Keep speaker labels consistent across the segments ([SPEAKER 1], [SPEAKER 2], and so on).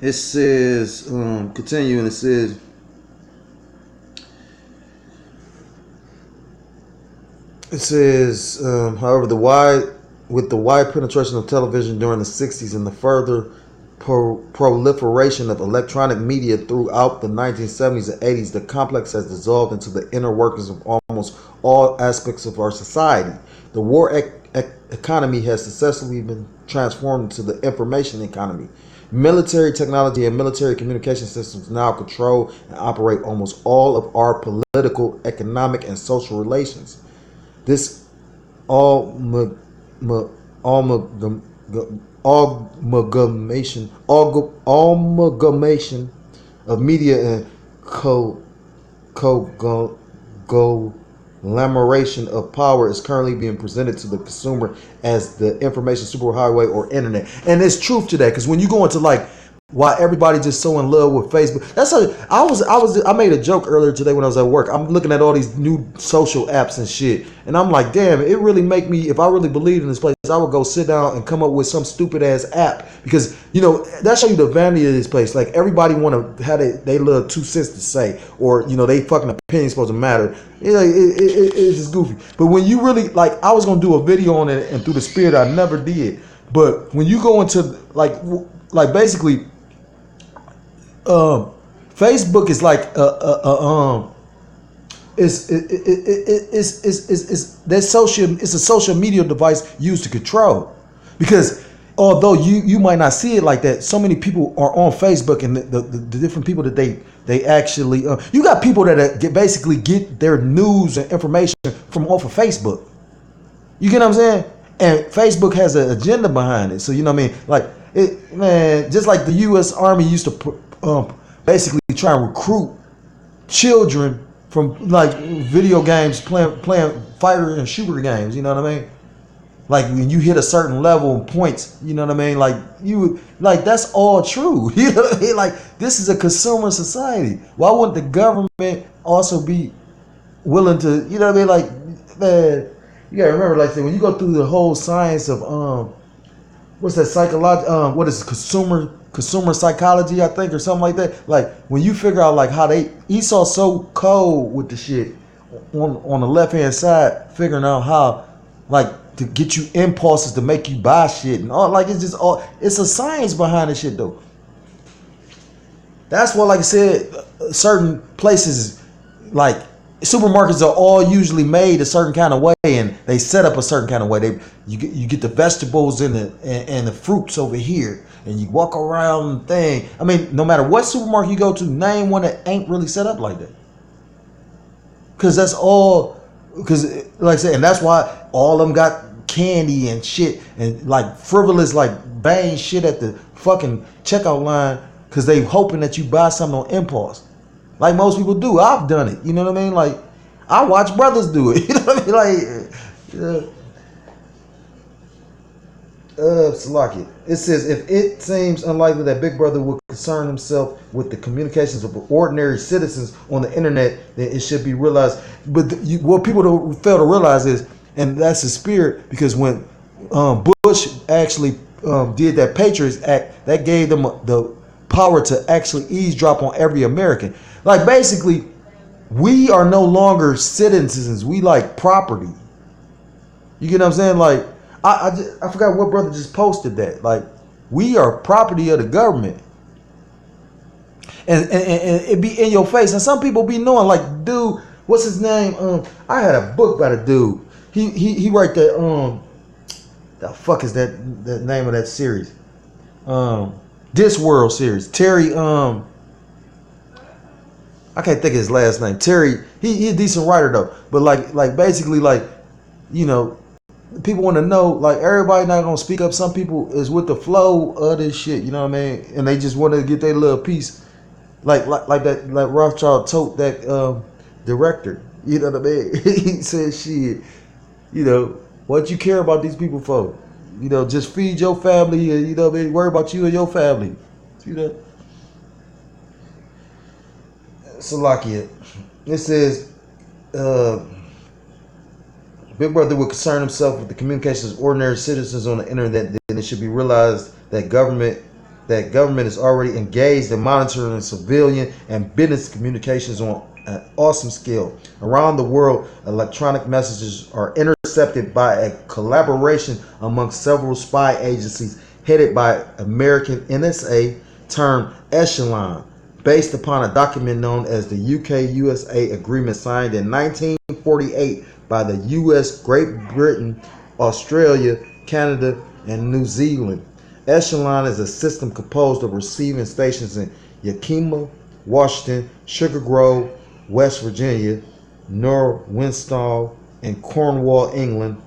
[SPEAKER 1] It says, continuing, it says, however, with the wide penetration of television during the 60s and the further proliferation of electronic media throughout the 1970s and 80s, the complex has dissolved into the inner workings of almost all aspects of our society. The war economy has successfully been transformed into the information economy. Military technology and military communication systems now control and operate almost all of our political, economic, and social relations. This all amalgamation of media and conglomeration of power is currently being presented to the consumer as the information superhighway or internet. And there's truth to that, because when you go into like why everybody just so in love with Facebook. That's how I made a joke earlier today when I was at work. I'm looking at all these new social apps and shit, and I'm like, damn, it really make me, if I really believed in this place, I would go sit down and come up with some stupid ass app, because that show you the vanity of this place. Like, everybody want to have they little 2 cents to say, or they fucking opinion supposed to matter. It's just goofy. But when you really, like, I was gonna do a video on it, and through the spirit I never did. But when you go into like basically, Facebook is like it's a social media device used to control, because although you might not see it like that, so many people are on Facebook, and the different people that they actually you got people that basically get their news and information from off of Facebook. You get what I'm saying? And Facebook has an agenda behind it. So you know what I mean? Like, man, just like the U.S. Army used to basically try and recruit children from like video games, playing fighter and shooter games. You know what I mean? Like, when you hit a certain level and points, you know what I mean? Like that's all true. You know what I mean? Like, this is a consumer society. Why wouldn't the government also be willing to? You know what I mean? Like, man, you gotta remember, like, when you go through the whole science of what's that, what is consumer psychology, I think, or something like that. Like, when you figure out like how Esau's so cold with the shit on the left hand side, figuring out how like to get you impulses to make you buy shit and all. Like, it's a science behind this shit though. That's why, like I said, certain places like supermarkets are all usually made a certain kind of way, and they set up a certain kind of way. You get the vegetables and the fruits over here, and you walk around the thing. I mean, no matter what supermarket you go to, name one that ain't really set up like that. Because that's all. Because, like I said, and that's why all of them got candy and shit, and like frivolous, like bang shit at the fucking checkout line, because they hoping that you buy something on impulse. Like most people do. I've done it. You know what I mean? Like, I watch brothers do it. You know what I mean? Like, Salaki. It says, if it seems unlikely that Big Brother would concern himself with the communications of ordinary citizens on the internet, then it should be realized. But what people don't fail to realize is, and that's the spirit, because when Bush actually did that Patriots Act, that gave them the power to actually eavesdrop on every American. Like, basically, we are no longer citizens. We like property. You get what I'm saying? Like, I forgot what brother just posted that. Like, we are property of the government. And it be in your face. And some people be knowing, like, dude, what's his name? I had a book by the dude. He write that, the fuck is that name of that series? Discworld series. Terry, I can't think of his last name. Terry, he a decent writer though. But like basically, like, people want to know, like, everybody not gonna speak up. Some people is with the flow of this shit, you know what I mean? And they just want to get their little piece. Like Rothschild told that director, you know what I mean? He said, shit, what you care about these people for? Just feed your family, and you know what I mean, worry about you and your family. See that? Salakia. It says, Big Brother would concern himself with the communications of ordinary citizens on the internet. Then it should be realized that government that government is already engaged in monitoring civilian and business communications on an awesome scale. Around the world, electronic messages are intercepted by a collaboration among several spy agencies headed by American NSA termed Echelon, based upon a document known as the UK-USA Agreement signed in 1948 by the US, Great Britain, Australia, Canada, and New Zealand. Echelon is a system composed of receiving stations in Yakima, Washington, Sugar Grove, West Virginia, Norwinstall, and Cornwall, England,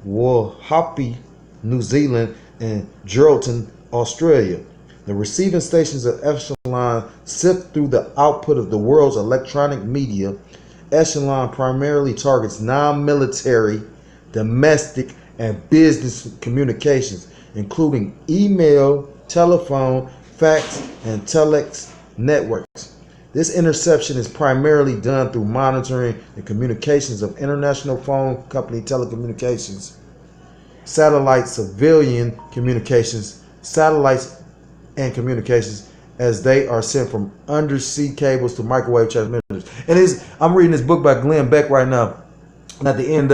[SPEAKER 1] Wauhape, New Zealand, and Geraldton, Australia. The receiving stations of Echelon sift through the output of the world's electronic media. Echelon primarily targets non-military, domestic, and business communications, including email, telephone, fax, and telex networks. This interception is primarily done through monitoring the communications of international phone company telecommunications, satellite civilian communications, satellites and communications as they are sent from undersea cables to microwave transmitters. And I'm reading this book by Glenn Beck right now. And at the end,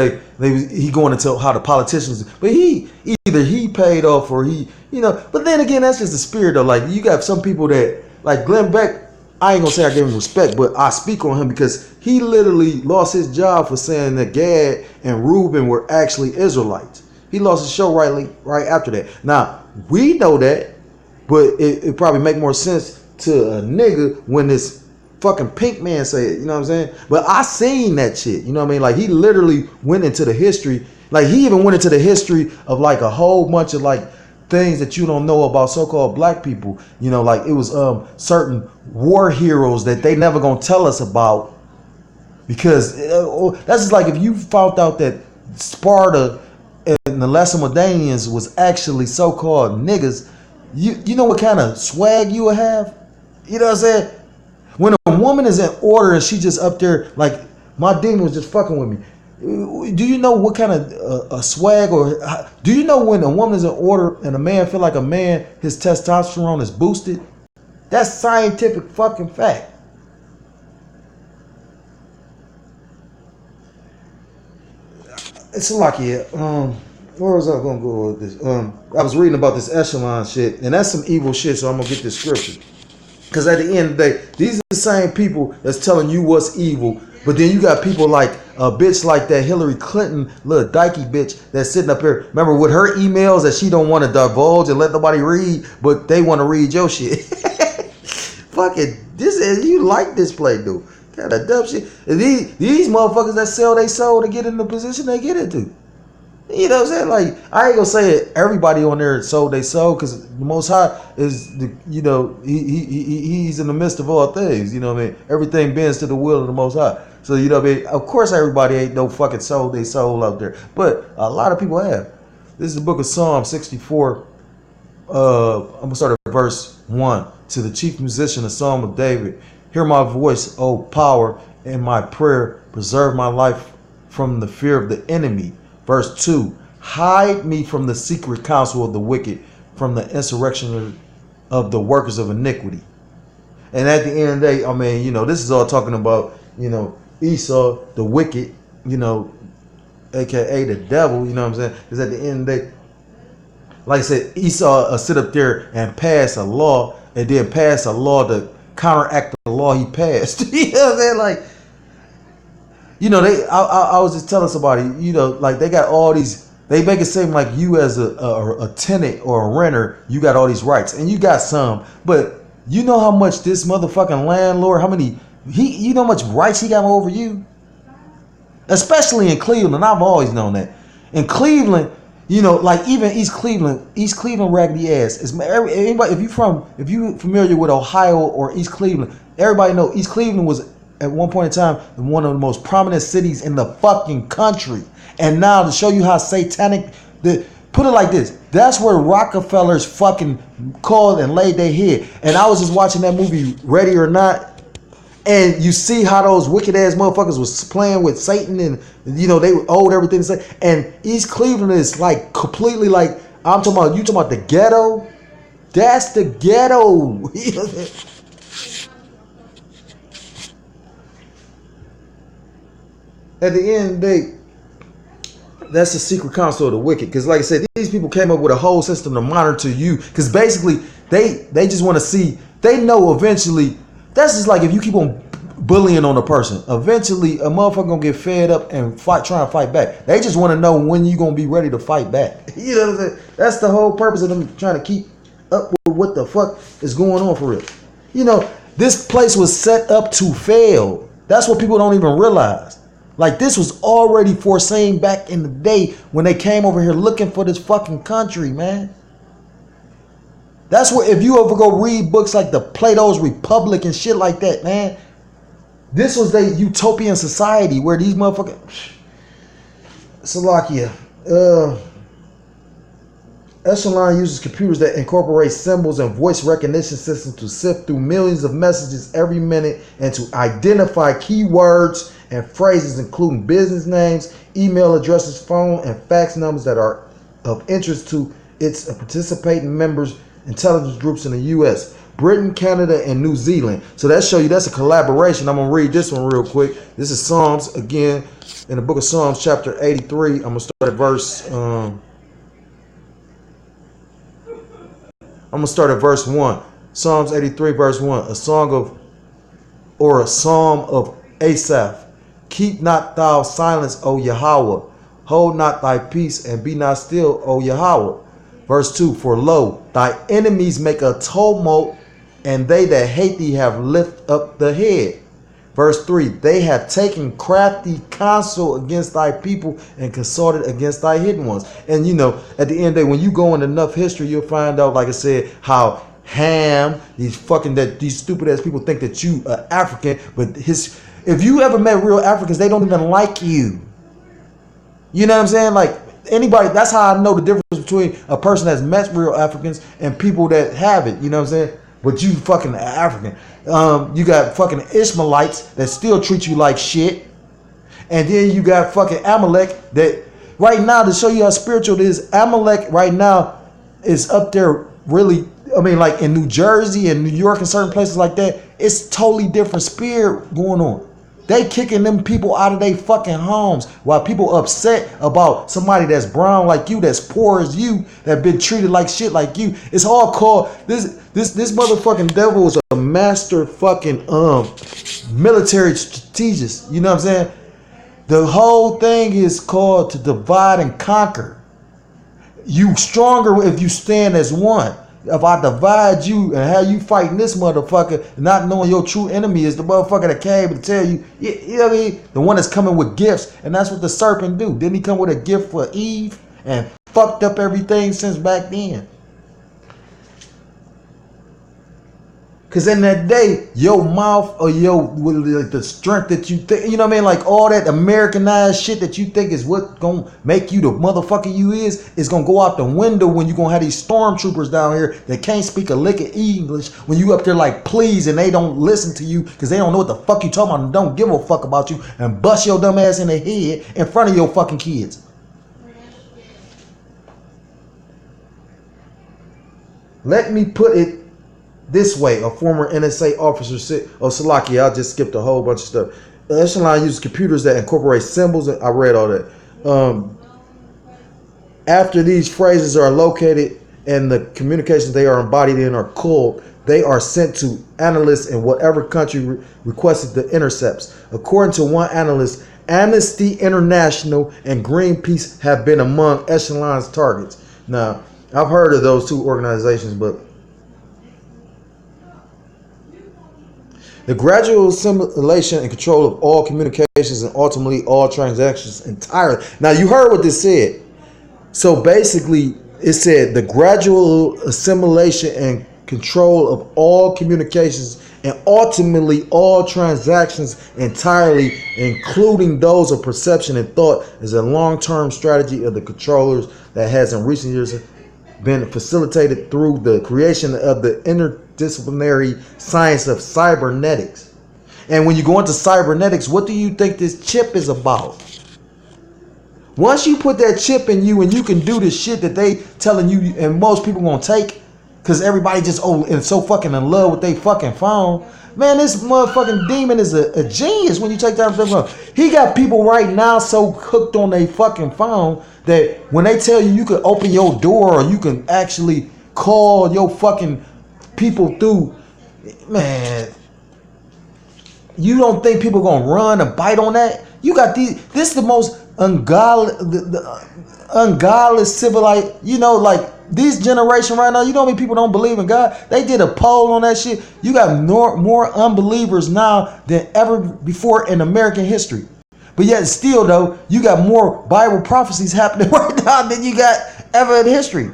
[SPEAKER 1] he going into how the politicians, but either he paid off or but then again, that's just the spirit though. Like you got some people that, like Glenn Beck, I ain't gonna say I give him respect, but I speak on him because he literally lost his job for saying that Gad and Reuben were actually Israelites. He lost his show right after that. Now, we know that, but it probably make more sense to a nigga when this fucking pink man say it, you know what I'm saying? But I seen that shit, you know what I mean? Like he literally went into the history, like he even went into the history of like a whole bunch of like things that you don't know about so-called black people. You know, like it was certain war heroes that they never gonna tell us about because that's just like if you found out that Sparta and the Lacedaemonians was actually so-called niggas, you know what kind of swag you would have? You know what I'm saying? When a woman is in order and she just up there, like my demon was just fucking with me. Do you know what kind of a swag or do you know when a woman is in order and a man feel like a man, his testosterone is boosted? That's scientific fucking fact. It's lucky. Where was I gonna go with this? I was reading about this Echelon shit, and that's some evil shit. So I'm gonna get this scripture. Because at the end of the day, these are the same people that's telling you what's evil. But then you got people like a bitch like that Hillary Clinton, little dykey bitch that's sitting up here. Remember with her emails that she don't want to divulge and let nobody read, but they want to read your shit. Fuck it. This is, you like this play, dude. Kind of dumb shit. And these motherfuckers that sell they soul to get in the position they get into. You know what I'm saying? Like, I ain't gonna say it, everybody on there sold they soul, because the Most High is, he's in the midst of all things. You know what I mean? Everything bends to the will of the Most High. So, you know what I mean? Of course, everybody ain't no fucking sold they soul out there. But a lot of people have. This is the book of Psalm 64. I'm gonna start at verse 1. To the chief musician, the Psalm of David. Hear my voice, O power, in my prayer. Preserve my life from the fear of the enemy. Verse 2, hide me from the secret counsel of the wicked, from the insurrection of the workers of iniquity. And at the end of the day, I mean, this is all talking about, Esau, the wicked, aka the devil, you know what I'm saying? Because at the end of the day, like I said, Esau sit up there and pass a law and then pass a law to counteract the law he passed. You know what I'm saying? Like, I was just telling somebody, like they got all these, they make it seem like you as a tenant or a renter, you got all these rights, and you got some, but you know how much this motherfucking landlord, you know how much rights he got over you? Especially in Cleveland, I've always known that. In Cleveland, like even East Cleveland raggedy ass. Anybody, if you familiar with Ohio or East Cleveland, everybody know East Cleveland was at one point in time one of the most prominent cities in the fucking country. And now to show you how satanic, put it like this, that's where Rockefellers fucking called and laid their head. And I was just watching that movie Ready or Not, and you see how those wicked ass motherfuckers was playing with Satan, and they owed everything to Satan. And East Cleveland is like completely like, you talking about the ghetto. That's the ghetto. At the end of the day, that's the secret counsel of the wicked. Because like I said, these people came up with a whole system to monitor you. Because basically, they just want to see, they know eventually, that's just like if you keep on bullying on a person, eventually a motherfucker gonna get fed up and try and fight back. They just want to know when you gonna be ready to fight back. You know what I'm saying? That's the whole purpose of them trying to keep up with what the fuck is going on for real. You know, this place was set up to fail. That's what people don't even realize. Like, this was already foreseen back in the day when they came over here looking for this fucking country, man. That's what, if you ever go read books like the Plato's Republic and shit like that, man, this was the utopian society where these motherfuckers, Salakia, Echelon uses computers that incorporate symbols and voice recognition systems to sift through millions of messages every minute and to identify keywords and phrases including business names, email addresses, phone, and fax numbers that are of interest to its participating members, intelligence groups in the U.S., Britain, Canada, and New Zealand. So that show you that's a collaboration. I'm going to read this one real quick. This is Psalms, again, in the book of Psalms, chapter 83. I'm going to start at verse... I'm going to start at verse 1. Psalms 83, verse 1. A psalm of Asaph. Keep not thou silence, O Yahweh. Hold not thy peace, and be not still, O Yahweh. Verse 2. For lo, thy enemies make a tumult, and they that hate thee have lift up the head. Verse 3. They have taken crafty counsel against thy people and consulted against thy hidden ones. And you know, at the end of the day, when you go in enough history, you'll find out, like I said, how Ham, these stupid ass people think that you are African, but if you ever met real Africans, they don't even like you. You know what I'm saying? Like, anybody, that's how I know the difference between a person that's met real Africans and people that haven't. You know what I'm saying? But you fucking African. You got fucking Ishmaelites that still treat you like shit. And then you got fucking Amalek that right now, to show you how spiritual it is, Amalek right now is up there really, I mean, like in New Jersey and New York and certain places like that, it's totally different spirit going on. They kicking them people out of their fucking homes while people upset about somebody that's brown like you, that's poor as you, that been treated like shit like you. It's all called, this motherfucking devil is a master fucking military strategist. You know what I'm saying? The whole thing is called to divide and conquer. You stronger if you stand as one. If I divide you and how you fighting this motherfucker, not knowing your true enemy is the motherfucker that came and tell you, you know what I mean? The one that's coming with gifts. And that's what the serpent do. Didn't he come with a gift for Eve and fucked up everything since back then? Because in that day, your mouth or the strength that you think, you know what I mean? Like all that Americanized shit that you think is what going to make you the motherfucker you is going to go out the window when you're going to have these stormtroopers down here that can't speak a lick of English when you up there like please and they don't listen to you because they don't know what the fuck you talking about and don't give a fuck about you and bust your dumb ass in the head in front of your fucking kids. Let me put it this way. A former NSA officer said, Salaki, I just skipped a whole bunch of stuff. Echelon uses computers that incorporate symbols. I read all that. After these phrases are located and the communications they are embodied in are called, they are sent to analysts in whatever country requested the intercepts. According to one analyst, Amnesty International and Greenpeace have been among Echelon's targets. Now, I've heard of those two organizations, but the gradual assimilation and control of all communications and ultimately all transactions entirely. Now, you heard what this said. So basically, it said the gradual assimilation and control of all communications and ultimately all transactions entirely, including those of perception and thought, is a long-term strategy of the controllers that has in recent years been facilitated through the creation of the interdisciplinary science of cybernetics. And when you go into cybernetics, what do you think this chip is about? Once you put that chip in you and you can do the shit that they telling you and most people gonna take, Cause everybody just and so fucking in love with their fucking phone. Man, this motherfucking demon is a genius when you take time to think about it. He got people right now so hooked on their fucking phone that when they tell you can open your door or you can actually call your fucking people through, man, you don't think people gonna run and bite on that? You got these. This is the most ungodly, the ungodly civilized. You know, like this generation right now. You know how many people don't believe in God? They did a poll on that shit. You got more unbelievers now than ever before in American history. But yet still though, you got more Bible prophecies happening right now than you got ever in history.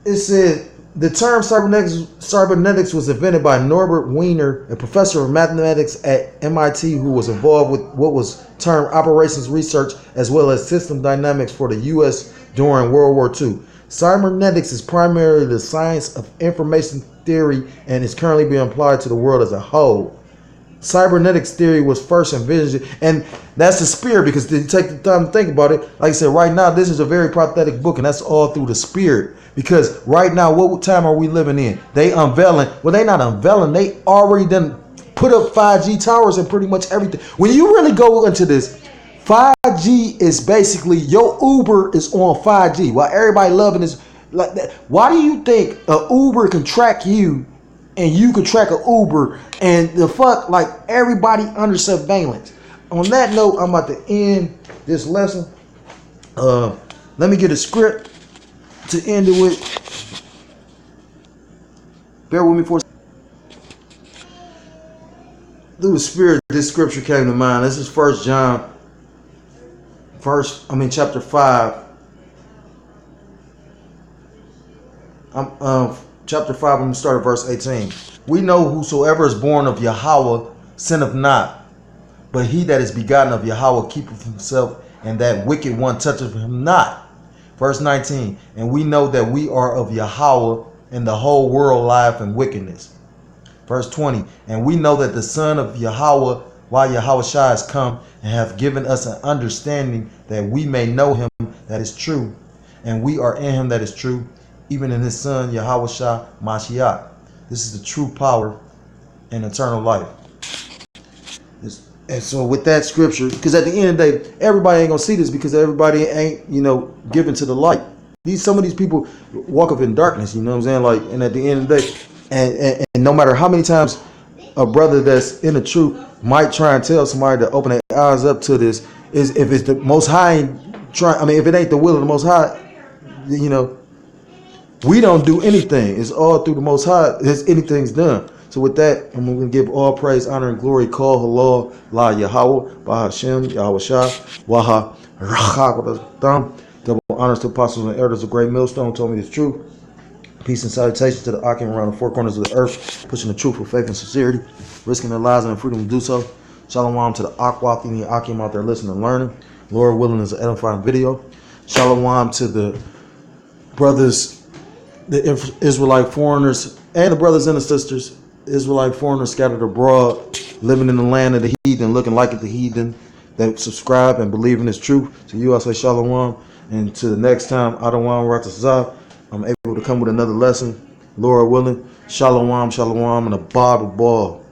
[SPEAKER 1] It said the term cybernetics was invented by Norbert Wiener, a professor of mathematics at MIT who was involved with what was termed operations research as well as system dynamics for the U.S. during World War II. Cybernetics is primarily the science of information theory and is currently being applied to the world as a whole. Cybernetics theory was first envisioned, and that's the spirit, because you take the time to think about it. Like I said, right now, this is a very prophetic book, and that's all through the spirit. Because right now, what time are we living in? They unveiling. Well, they not unveiling. They already done put up 5G towers and pretty much everything. When you really go into this, 5G is basically your Uber is on 5G. While everybody loving this like that. Why do you think a Uber can track you and you can track an Uber and the fuck, like everybody under surveillance? On that note, I'm about to end this lesson. Let me get a script to end it with. Bear with me for a second. Through the spirit, this scripture came to mind. This is 1 John, chapter 5. Chapter 5, I'm going to start at verse 18. We know whosoever is born of Yahweh sinneth not, but he that is begotten of Yahweh keepeth himself, and that wicked one toucheth him not. Verse 19, and we know that we are of Yahweh, and the whole world lieth in wickedness. Verse 20, and we know that the Son of Yahweh, while Yahweh Shai is come, and hath given us an understanding that we may know him that is true, and we are in him that is true, even in his Son, Yahweh Shai Mashiach. This is the true power and eternal life. And so with that scripture, because at the end of the day, everybody ain't gonna see this because everybody ain't, given to the light. Some of these people walk up in darkness, you know what I'm saying? Like, and at the end of the day, and no matter how many times a brother that's in the truth might try and tell somebody to open their eyes up to this, is if it's the Most High if it ain't the will of the Most High, we don't do anything. It's all through the Most High. Anything's done. So with that, I'm going to give all praise, honor, and glory. Call halal, la Yahweh, Bahashem, Yahweh Shah, Waha, Rachak with a thumb. Double honors to apostles and elders of Great Millstone told me the truth. Peace and salutations to the Akim around the four corners of the earth, pushing the truth with faith and sincerity, risking their lives and their freedom to do so. Shalom to the Akwak and the Akim out there listening and learning. Lord willing, is an edifying video. Shalom to the brothers, the Israelite foreigners, and the brothers and the sisters, Israelite foreigners scattered abroad, living in the land of the heathen, looking like the heathen, that subscribe and believe in this truth. To you, I say shalom. And to the next time, Adonai Ratazah, I'm able to come with another lesson, Lord willing. Shalom, shalom, and a Bible ball.